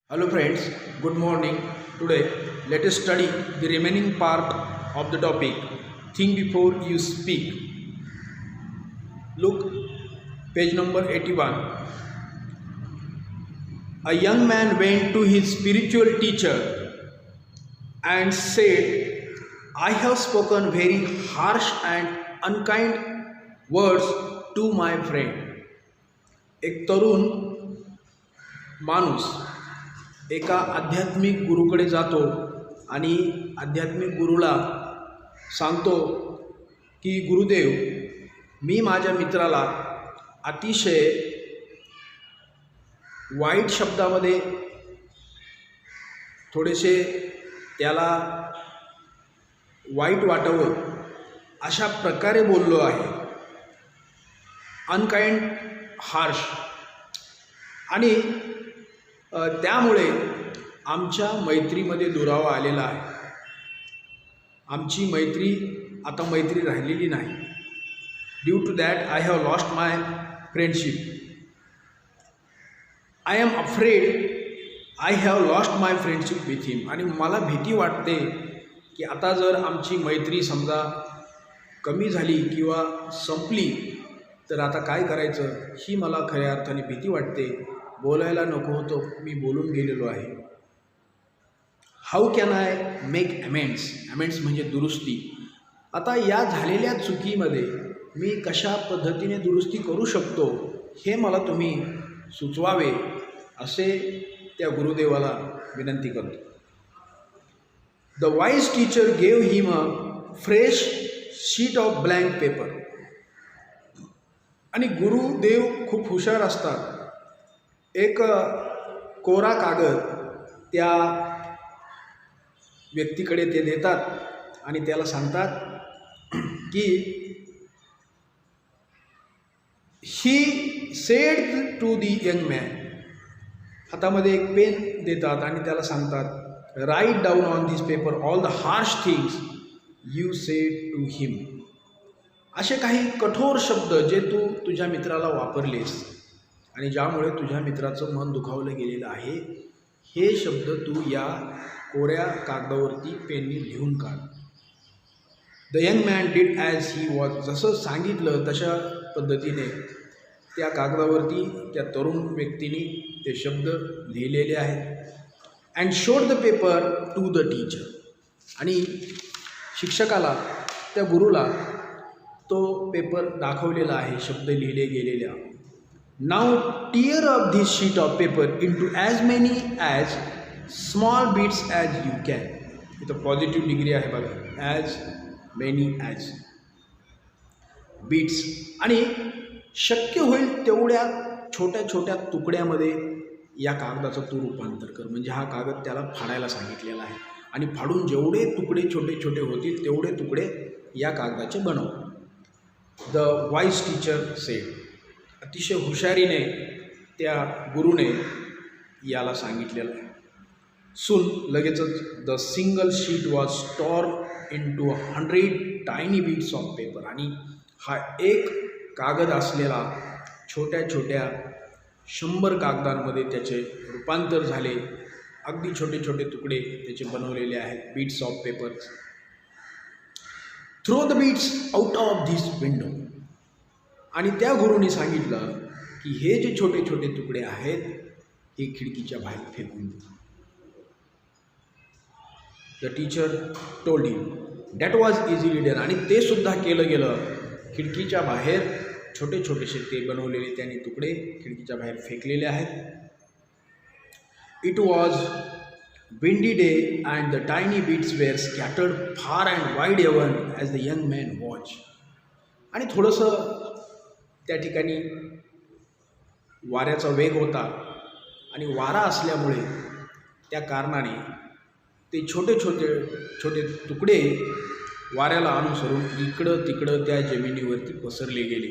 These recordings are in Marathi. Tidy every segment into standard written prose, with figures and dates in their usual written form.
Hello friends, good morning. Today let us study the remaining part of the topic Think Before You Speak. Look, page number 81. A young man went to his spiritual teacher and said, I have spoken very harsh and unkind words to my friend. एक तरुण माणूस एका आध्यात्मिक गुरुकडे जातो आणि आध्यात्मिक गुरुला सांगतो की गुरुदेव, मी माझ्या मित्राला अतिशय वाईट शब्दामध्ये थोडेसे त्याला वाईट वाटावं अशा प्रकारे बोललो आहे. Unkind, harsh. आणि त्यामुळे आमच्या मैत्रीमध्ये दुरावा आलेला आहे. आमची मैत्री आता मैत्री राहिलेली नाही. Due to that I have lost my friendship. I am afraid I have lost my friendship with him. आणि मला भीती वाटते की आता जर आमची मैत्री समजा कमी झाली किंवा संपली तर आता काय करायचं ही मला खऱ्या अर्थाने भीती वाटते. बोलायला नको होतं, मी बोलून गेलेलो आहे. How can I make amends. Amends म्हणजे दुरुस्ती. आता या झालेल्या चुकीमध्ये मी कशा पद्धतीने दुरुस्ती करू शकतो हे मला तुम्ही सुचवावे असे त्या गुरुदेवाला विनंती करतो. The wise teacher gave him a fresh sheet of blank paper. आणि गुरुदेव खूप हुशार असतात. एक कोरा कागद त्या व्यक्तीकडे ते देतात आणि त्याला सांगतात की he said to the young man. हातामध्ये एक पेन देतात आणि त्याला सांगतात write down on this paper all the harsh things you said to him. असे काही कठोर शब्द जे तू तुझ्या मित्राला वापरलेस आणि ज्यामुळे तुझ्या मित्राचं मन दुखावलं गेलेलं आहे, हे शब्द तू या कोऱ्या कागदावरती पेननी लिहून काढ. The young man did as he was. जसं सांगितलं तशा पद्धतीने त्या कागदावरती त्या तरुण व्यक्तीने ते शब्द लिहिलेले आहेत. And showed the paper two the teacher. आणि शिक्षकाला, त्या गुरुला तो पेपर दाखवलेला आहे शब्द लिहिले गेलेल्या. Now tear up this sheet of paper into as many as small bits as you can. इथं पॉझिटिव्ह डिग्री आहे बघा. As many as bits. आणि शक्य होईल तेवढ्या छोट्या छोट्या तुकड्यामध्ये या कागदाचं तू रूपांतर कर. म्हणजे हा कागद त्याला फाडायला सांगितलेला आहे आणि फाडून जेवढे तुकडे छोटे छोटे होतील तेवढे तुकडे या कागदाचे बनव. The wise teacher said. अतिशय हुशारीने त्या गुरुने याला सांगितलेलं आहे. सून लगेचच the single sheet was torn into 100 tiny bits of paper. आणि हा एक कागद असलेला छोट्या छोट्या 100 कागदांमध्ये त्याचे रूपांतर झाले. अगदी छोटे छोटे तुकडे त्याचे बनवलेले आहेत. Bits of papers. Throw the bits out of this window. आणि त्या गुरुने सांगितलं की हे जे छोटे छोटे तुकडे आहेत हे खिडकीच्या बाहेर फेकून दे. The teacher told him. That was easily done. आणि ते सुद्धा केलं गेलं. खिडकीच्या बाहेर छोटे छोटेसे ते बनवलेले त्याने तुकडे खिडकीच्या बाहेर फेकलेले आहेत. It was windy day and the tiny bits were scattered far and wide even as the young man watch. आणि थोडंसं त्या ठिकाणी वाऱ्याचा वेग होता आणि वारा असल्यामुळे त्या कारणाने ते छोटे छोटे छोटे तुकडे वाऱ्याला अनुसरून इकडं तिकडं त्या जमिनीवरती पसरले गेले.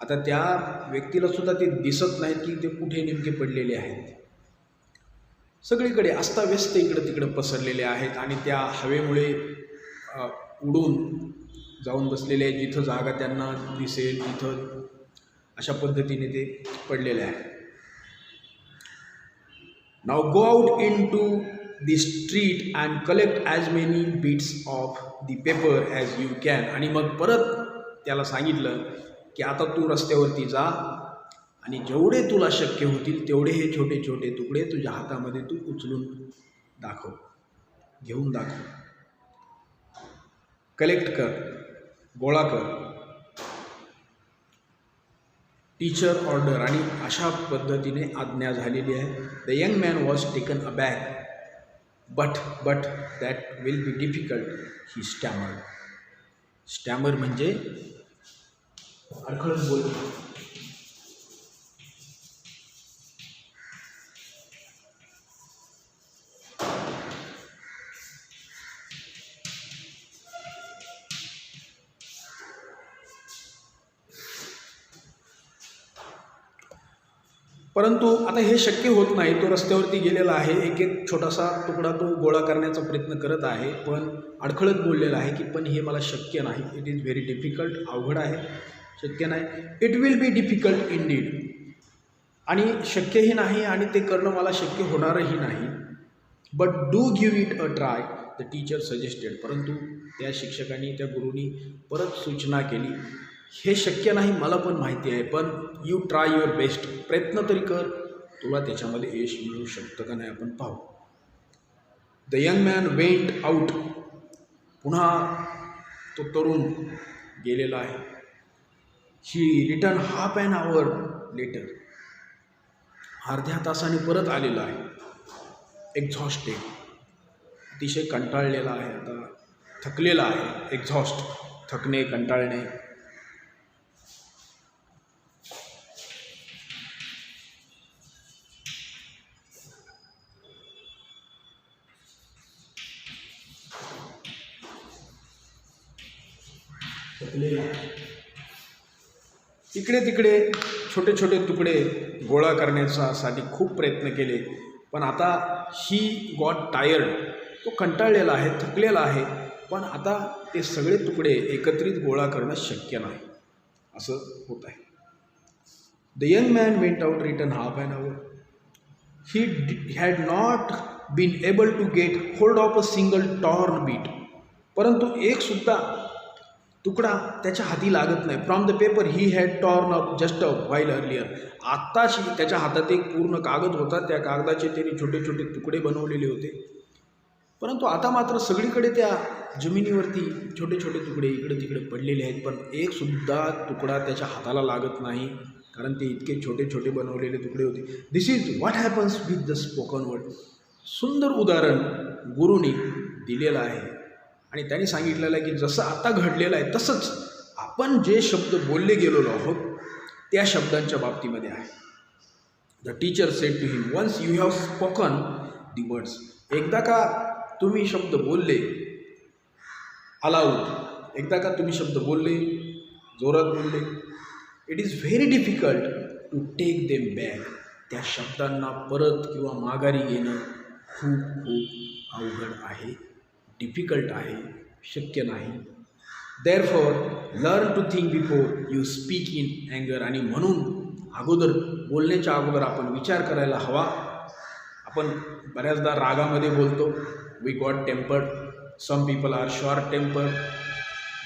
आता त्या व्यक्तीला सुद्धा ते दिसत नाहीत की ते कुठे नेमके पडलेले आहेत. सगळीकडे अस्ताव्यस्त इकडं तिकडं पसरलेले आहेत आणि त्या हवेमुळे उडून जाऊन बसलेले आहेत. जिथं जागा त्यांना दिसेल तिथं अशा पद्धतीने ते पडलेले आहेत. Now go out into the street and collect as many bits of the paper as you can. आणि मग परत त्याला सांगितलं की आता तू रस्त्यावरती जा आणि जेवढे तुला शक्य होतील तेवढे हे छोटे छोटे तुकडे तुझ्या हातामध्ये तू उचलून दाखव, घेऊन दाखव, कलेक्ट कर, गोळा कर. Teacher order. आणि अशा पद्धतीने आज्ञा झालेली आहे. The young man was taken aback. But that will be difficult, he stammer. Stammer म्हणजे अडखळत बोलणे. परंतु आता हे शक्य होत नाही. तो रस्त्यावरती गेलेला आहे, एक एक छोटासा तुकडा तो गोळा करण्याचा प्रयत्न करत आहे, पण अडखळत बोललेला आहे की पण हे मला शक्य नाही. It is very difficult. अवघड आहे, शक्य नाही. It will be difficult Indeed. आणि शक्यही नाही आणि ते करणं मला शक्य होणारही नाही. But do give it a try, the teacher suggested. परंतु त्या शिक्षकांनी, त्या गुरुनी परत सूचना केली, हे शक्य नाही मला पण माहिती आहे, पण यू ट्राय युअर बेस्ट. प्रयत्न तरी कर, तुला त्याच्यामध्ये यश मिळू शकतं का नाही आपण पाहू. The young man went out. पुन्हा तो तरुण गेलेला आहे. He return half an hour later. अर्ध्या तासाने परत आलेला आहे. एक्झॉस्टेड. अतिशय कंटाळलेला आहे, आता थकलेला आहे. एक्झॉस्ट, थकणे, कंटाळणे. इकडे तिकडे छोटे छोटे तुकडे गोळा करण्यासाठी खूप प्रयत्न केले, पण आता ही गॉट टायर्ड. तो कंटाळलेला आहे, थकलेला आहे, पण आता ते सगळे तुकडे एकत्रित गोळा करणं शक्य नाही, असं होत आहे. The young man went out, return half an hour. He had not been able to get hold of a single torn bit. परंतु एक सुद्धा तुकडा त्याच्या हाती लागत नाही. From the paper he had torn up just a while earlier. आत्ताच त्याच्या हातात एक पूर्ण कागद होता, त्या कागदाचे त्यांनी छोटे छोटे तुकडे बनवलेले होते, परंतु आता मात्र सगळीकडे त्या जमिनीवरती छोटे छोटे तुकडे इकडे तिकडे पडलेले आहेत, पण एक सुद्धा तुकडा त्याच्या हाताला लागत नाही, कारण ते इतके छोटे छोटे बनवलेले तुकडे होते. This is what happens with the spoken word. सुंदर उदाहरण गुरुनी दिलेलं आहे आणि त्यांनी सांगितलेलं आहे की जसं आता घडलेलं आहे तसंच आपण जे शब्द बोलले गेलेलो आहोत त्या शब्दांच्या बाबतीमध्ये आहे. The teacher said to him, once you have spoken the words. एकदा का तुम्ही शब्द बोलले अलाउड, एकदा का तुम्ही शब्द बोलले, जोरात बोलले, it is very difficult to take them back. त्या शब्दांना परत किंवा माघारी घेणं खूप खूप अवघड आहे, डिफिकल्ट आहे, शक्य नाही. Therefore learn to think before you speak in अँगर. आणि म्हणून अगोदर बोलण्याच्या अगोदर आपण विचार करायला हवा. आपण बऱ्याचदा रागामध्ये बोलतो. We got tempered. Some people are short tempered.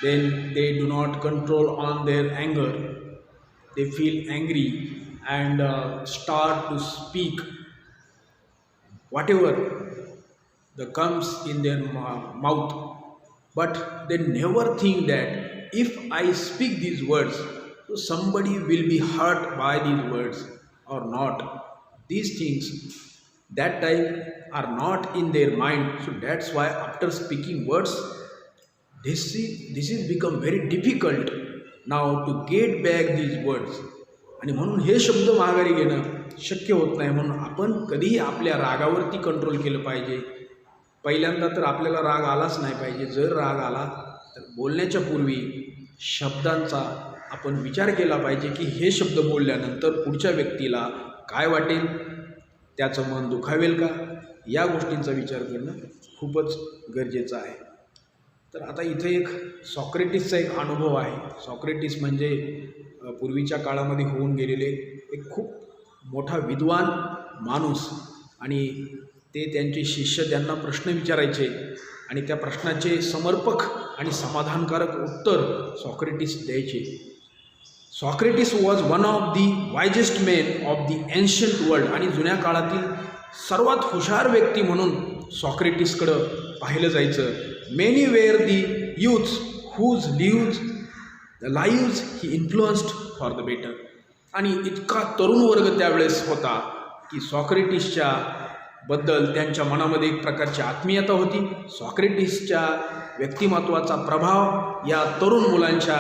Then they do not control on their अँगर. They feel angry and start to speak whatever that comes in their mouth, but they never think that if I speak these words, so somebody will be hurt by these words or not. These things that time are not in their mind, so that's why after speaking words, this is become very difficult now to get back these words. आणि म्हणून हे शब्द माघारी घेणं शक्य होत नाही. म्हणून आपण कधीही आपल्या रागावरती कंट्रोल केलं पाहिजे. पहिल्यांदा तर आपल्याला राग आलाच नाही पाहिजे. जर राग आला तर बोलण्याच्या पूर्वी शब्दांचा आपण विचार केला पाहिजे की हे शब्द बोलल्यानंतर पुढच्या व्यक्तीला काय वाटेल, त्याचं मन दुखावेल का, या गोष्टींचा विचार करणं खूपच गरजेचं आहे. तर आता इथे एक सॉक्रेटिसचा एक अनुभव आहे. सॉक्रेटिस म्हणजे पूर्वीच्या काळामध्ये होऊन गेलेले एक खूप मोठा विद्वान माणूस. आणि ते त्यांचे शिष्य त्यांना प्रश्न विचारायचे आणि त्या प्रश्नाचे समर्पक आणि समाधानकारक उत्तर सॉक्रेटिस द्यायचे. Socrates was one of the wisest men of the ancient world. आणि जुन्या काळातील सर्वात हुशार व्यक्ती म्हणून सॉक्रेटिसकडं पाहिलं जायचं. Many were the youths whose lives he influenced for the better. आणि इतका तरुण वर्ग त्यावेळेस होता की सॉक्रेटिसच्या बद्दल त्यांच्या मनामध्ये एक प्रकारची आत्मीयता होती. सॉक्रेटिसच्या व्यक्तिमत्वाचा प्रभाव या तरुण मुलांच्या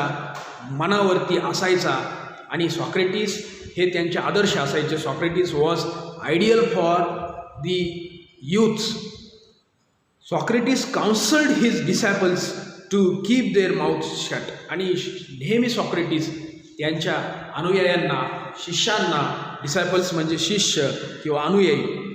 मनावरती असायचा आणि सॉक्रेटिस हे त्यांचे आदर्श असायचे. Socrates was ideal for the youths. Socrates counselled his disciples to keep their mouth shut. आणि नेहमी सॉक्रेटिस त्यांच्या अनुयायांना, शिष्यांना, डिसायपल्स म्हणजे शिष्य किंवा अनुयायी,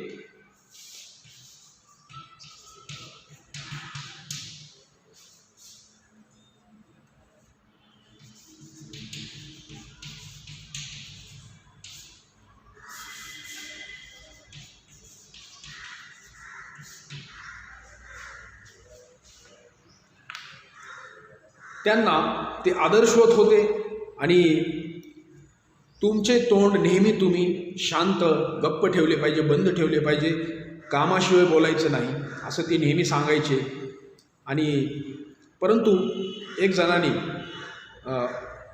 त्यांना ते आदर्शवत होते. आणि तुमचे तोंड नेहमी तुम्ही शांत, गप्प ठेवले पाहिजे, बंद ठेवले पाहिजे, कामाशिवाय बोलायचं नाही, असं ते नेहमी सांगायचे. आणि परंतु एक जणाने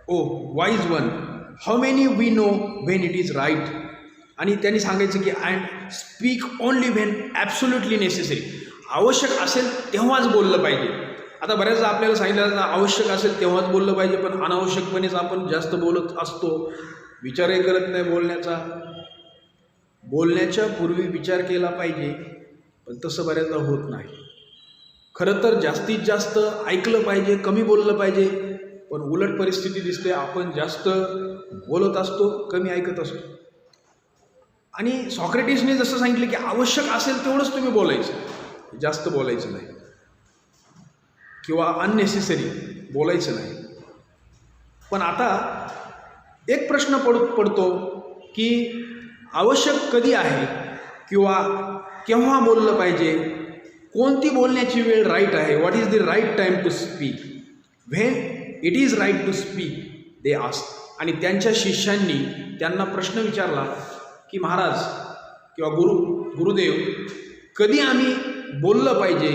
O wise one, how many we know when it is right. आणि त्यांनी सांगायचं की and speak only when absolutely necessary. आवश्यक असेल तेव्हाच बोललं पाहिजे. आता बऱ्याचदा आपल्याला सांगितलं जातं आवश्यक असेल तेव्हाच बोललं पाहिजे, पण अनावश्यकपणेच आपण जास्त बोलत असतो, विचारही करत नाही बोलण्याचा. बोलण्याच्या पूर्वी विचार केला पाहिजे, पण तसं बऱ्याचदा होत नाही. खरं तर जास्तीत जास्त ऐकलं पाहिजे, कमी बोललं पाहिजे, पण उलट परिस्थिती दिसते. आपण जास्त बोलत असतो, कमी ऐकत असतो. आणि सॉक्रेटिसने जसं सांगितलं की आवश्यक असेल तेवढंच तुम्ही बोलायचं, जास्त बोलायचं नाही किंवा अननेसेसरी बोलायचं नाही. पण आता एक प्रश्न पडतो की आवश्यक कधी आहे किंवा केव्हा बोललं पाहिजे, कोणती बोलण्याची वेळ राईट आहे. What is the right time to speak, when it is right to speak they ask. आणि त्यांच्या शिष्यांनी त्यांना प्रश्न विचारला की महाराज किंवा गुरुदेव, कधी आम्ही बोललं पाहिजे,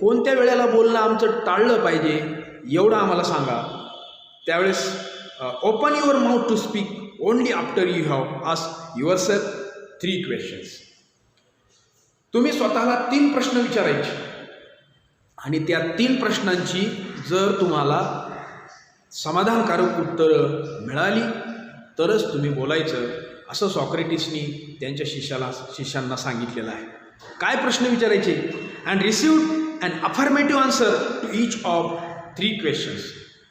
कोणत्या वेळेला बोलणं आमचं टाळलं पाहिजे, एवढं आम्हाला सांगा. त्यावेळेस open your mouth to speak only after you have asked yourself 3 questions. तुम्ही स्वतःला 3 प्रश्न विचारायचे आणि त्या 3 प्रश्नांची जर तुम्हाला समाधानकारक उत्तरं मिळाली तरच तुम्ही बोलायचं, असं सॉक्रेटिसनी त्यांच्या शिष्यांना सांगितलेलं आहे. काय प्रश्न विचारायचे? And received an affirmative answer to each of 3 questions.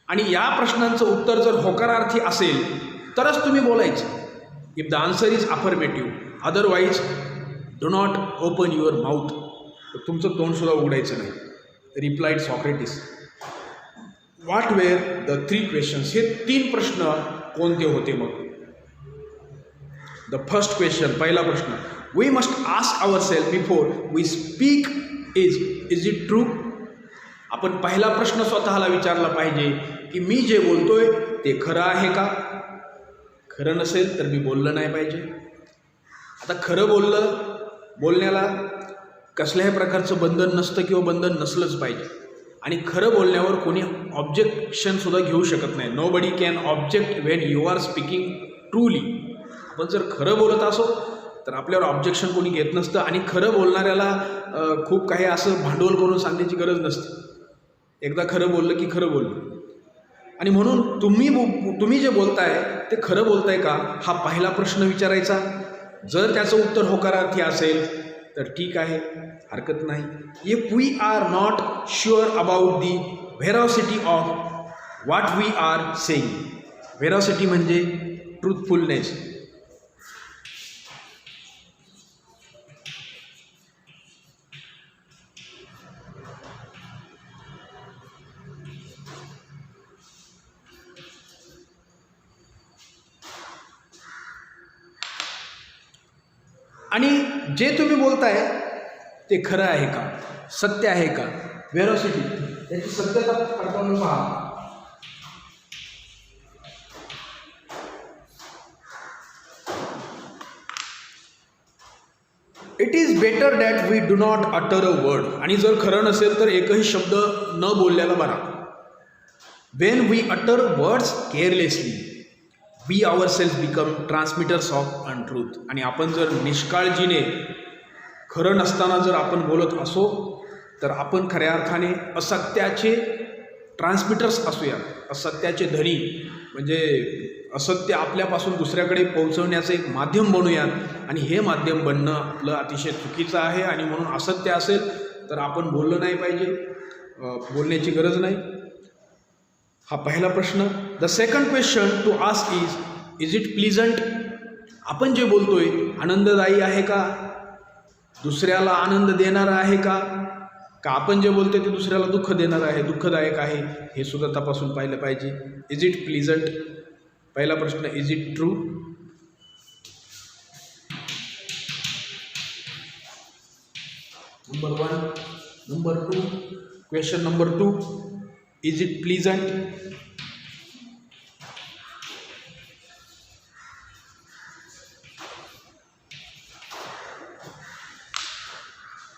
आणि या प्रश्नांचं उत्तर जर होकारार्थी असेल तरच तुम्ही बोलायचं. If the answer is affirmative, otherwise do not open your mouth. तर तुमचं तोंडसुद्धा उघडायचं नाही. Replied Socrates. What were the 3 questions. हे 3 प्रश्न कोणते होते मग? द फर्स्ट क्वेश्चन, पहिला प्रश्न, we must ask our self before we speak is it true. आपण पहिला प्रश्न स्वतःला विचारला पाहिजे की मी जे बोलतोय ते खरं आहे का? खरं नसेल तर मी बोललं नाही पाहिजे. आता खरं बोलण्याला कसल्याही प्रकारचं बंधन नसतं किंवा बंधन नसलंच पाहिजे. आणि खरं बोलण्यावर कोणी ऑब्जेक्शनसुद्धा घेऊ शकत नाही. Nobody can object when you are speaking truly. आपण जर खरं बोलत असो तर आपल्यावर ऑब्जेक्शन कोणी घेत नसतं. आणि खरं बोलणाऱ्याला खूप काही असं भांडवल करून सांगण्याची गरज नसते. एकदा खरं बोललं की खरं बोललं. आणि म्हणून तुम्ही जे बोलताय ते खरं बोलताय का, हा पहिला प्रश्न विचारायचा. जर त्याचं उत्तर होकारार्थी असेल तर ठीक आहे, हरकत नाही. If we are not sure about the veracity of what we are saying. Veracity म्हणजे ट्रूथफुलनेस. आणि जे तुम्ही बोलताय ते खरं आहे का, सत्य आहे का, व्हेरोसिटी, त्याची सत्यता पडताळून पहा. It is better that we do not utter a word. आणि जर खरं नसेल तर एकही शब्द न बोललेला बरा. When we utter words carelessly we our self become transmitters of untruth. आणि आपण जर निष्काळजीने खरं नसताना जर आपण बोलत असो तर आपण खऱ्या अर्थाने असत्याचे ट्रान्समिटर्स असूयात, असत्याचे धनी. म्हणजे असत्य आपल्यापासून दुसऱ्याकडे पोहोचवण्याचं एक माध्यम बनूयात. आणि हे माध्यम बनणं आपलं अतिशय चुकीचं आहे. आणि म्हणून असत्य असेल तर आपण बोललं नाही पाहिजे, बोलण्याची गरज नाही. हा पहिला प्रश्न. The second question to ask is it pleasant. आपण जे बोलतोय आनंददायी आहे का, दुसऱ्याला आनंद देणारा आहे का, का आपण जे बोलतोय ते दुसऱ्याला दुःख देणारं आहे, दुःखदायक आहे, हे सुद्धा तपासून पाहिलं पाहिजे. Is it pleasant. पहिला प्रश्न, is it true. Number 1. Number 2, question number 2, is it pleasant.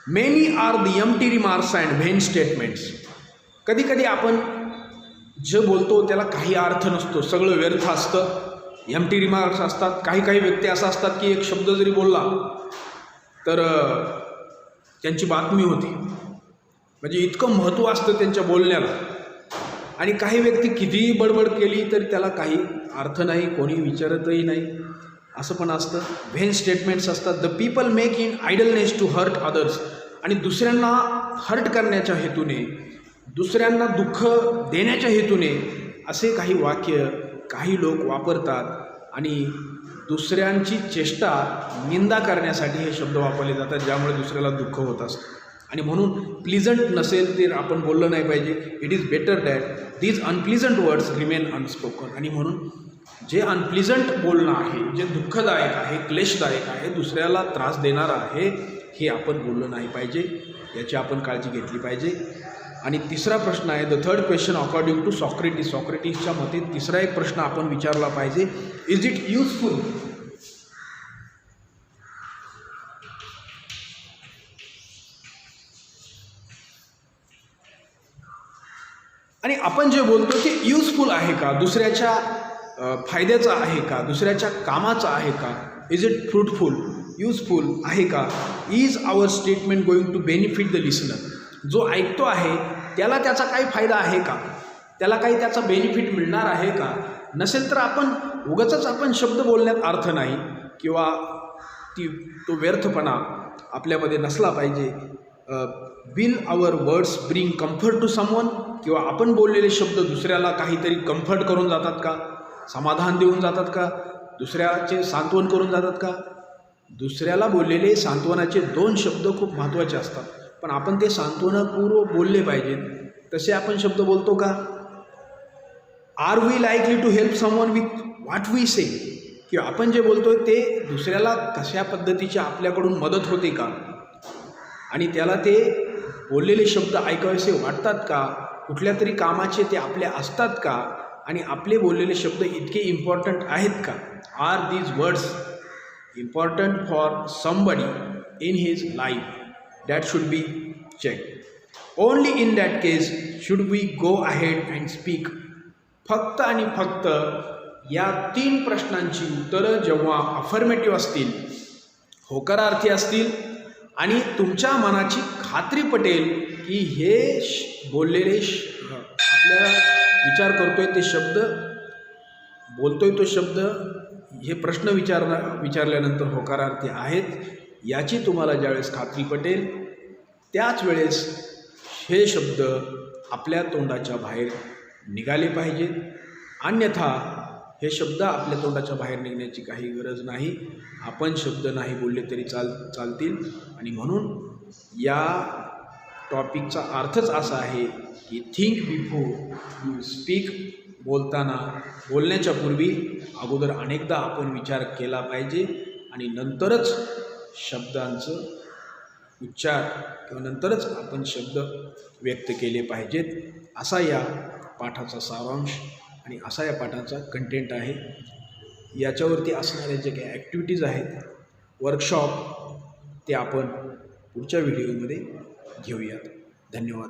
Many are the empty remarks and vain statements. कधी कधी आपण जे बोलतो त्याला काही अर्थ नसतो, सगळं व्यर्थ असतं, एम्प्टी रिमार्क्स असतात. काही व्यक्ती असं असतात की एक शब्द जरी बोलला तर त्यांची बातमी होती, म्हणजे इतकं महत्त्व असतं त्यांच्या बोलण्याला. आणि काही व्यक्ती कितीही बडबड केली तरी त्याला काही अर्थ नाही, कोणी विचारतही नाही, असं पण असतं. व्हेन स्टेटमेंट्स असतात. The people make in idleness to hurt others. आणि दुसऱ्यांना हर्ट करण्याच्या हेतूने, दुसऱ्यांना दुःख देण्याच्या हेतूने असे काही वाक्य काही लोक वापरतात. आणि दुसऱ्यांची चेष्टा, निंदा करण्यासाठी हे शब्द वापरले जातात, ज्यामुळे दुसऱ्याला दुःख होत असतं. आणि म्हणून प्लीजंट नसेल तर आपण बोललं नाही पाहिजे. It is better that these unpleasant words remain unspoken. आणि म्हणून जे अनप्लीजंट बोलणं आहे, जे दुःखदायक आहे, क्लेशदायक आहे, दुसऱ्याला त्रास देणारं आहे, हे आपण बोललं नाही पाहिजे, याची आपण काळजी घेतली पाहिजे. आणि तिसरा प्रश्न आहे, the third question according to Socrates. सॉक्रेटिसच्या मते तिसरा एक प्रश्न आपण विचारला पाहिजे, इज इट युजफुल. आणि आपण जे बोलतो ते युजफुल आहे का, दुसऱ्याच्या फायद्याचं आहे का, दुसऱ्याच्या कामाचं आहे का. इज इट फ्रूटफुल, युजफुल आहे का. Is our statement going to benefit the listener. जो ऐकतो आहे त्याला त्याचा काही फायदा आहे का, त्याला काही त्याचा बेनिफिट मिळणार आहे का. नसेल तर आपण उगाचच आपण शब्द बोलण्यात अर्थ नाही, किंवा तो व्यर्थपणा आपल्यामध्ये नसला पाहिजे. Will our words bring comfort to someone. किंवा आपण बोललेले शब्द दुसऱ्याला काहीतरी कम्फर्ट करून जातात का, समाधान देऊन जातात का, दुसऱ्याचे सांत्वन करून जातात का. दुसऱ्याला बोललेले सांत्वनाचे 2 शब्द खूप महत्त्वाचे असतात, पण आपण ते सांत्वनापूर्व बोलले पाहिजेत. तसे आपण शब्द बोलतो का. Are we likely to help someone with what we say. किंवा आपण जे बोलतोय ते दुसऱ्याला कशा पद्धतीची आपल्याकडून मदत होते का, आणि त्याला ते बोललेले शब्द ऐकावेसे वाटतात का, कुठल्या तरी कामाचे ते आपले असतात का, आणि आपले बोललेले शब्द इतके इम्पॉर्टंट आहेत का. Are these words important for somebody in his life. That should be check. Only in that case should we go ahead and speak. फक्त आणि फक्त या 3 प्रश्नांची उत्तरं जेव्हा अफर्मेटिव्ह असतील, होकारार्थी असतील, आणि तुमच्या मनाची खात्री पटेल की हे बोललेले आपल्या विचार करतोय ते शब्द, बोलतोय तो शब्द, हे प्रश्न विचारल्यानंतर होकारार्थी आहेत, याची तुम्हाला ज्यावेळेस खात्री पटेल त्याच वेळेस हे शब्द आपल्या तोंडाच्या बाहेर निघाले पाहिजेत. अन्यथा हे शब्द आपल्या तोंडाच्या बाहेर निघण्याची काही गरज नाही. आपण शब्द नाही बोलले तरी चालतील. आणि म्हणून या टॉपिकचा अर्थच असा आहे की थिंक बिफोर यू स्पीक. बोलण्याच्या पूर्वी अगोदर अनेकदा आपण विचार केला पाहिजे, आणि नंतरच शब्दांचं उच्चार किंवा नंतरच आपण शब्द व्यक्त केले पाहिजेत, असा या पाठाचा सारांश आणि असा या पाठाचा कंटेंट आहे. याच्यावरती असणारे जे काही ॲक्टिव्हिटीज आहेत, वर्कशॉप, ते आपण पुढच्या व्हिडिओमध्ये घेऊयात. धन्यवाद.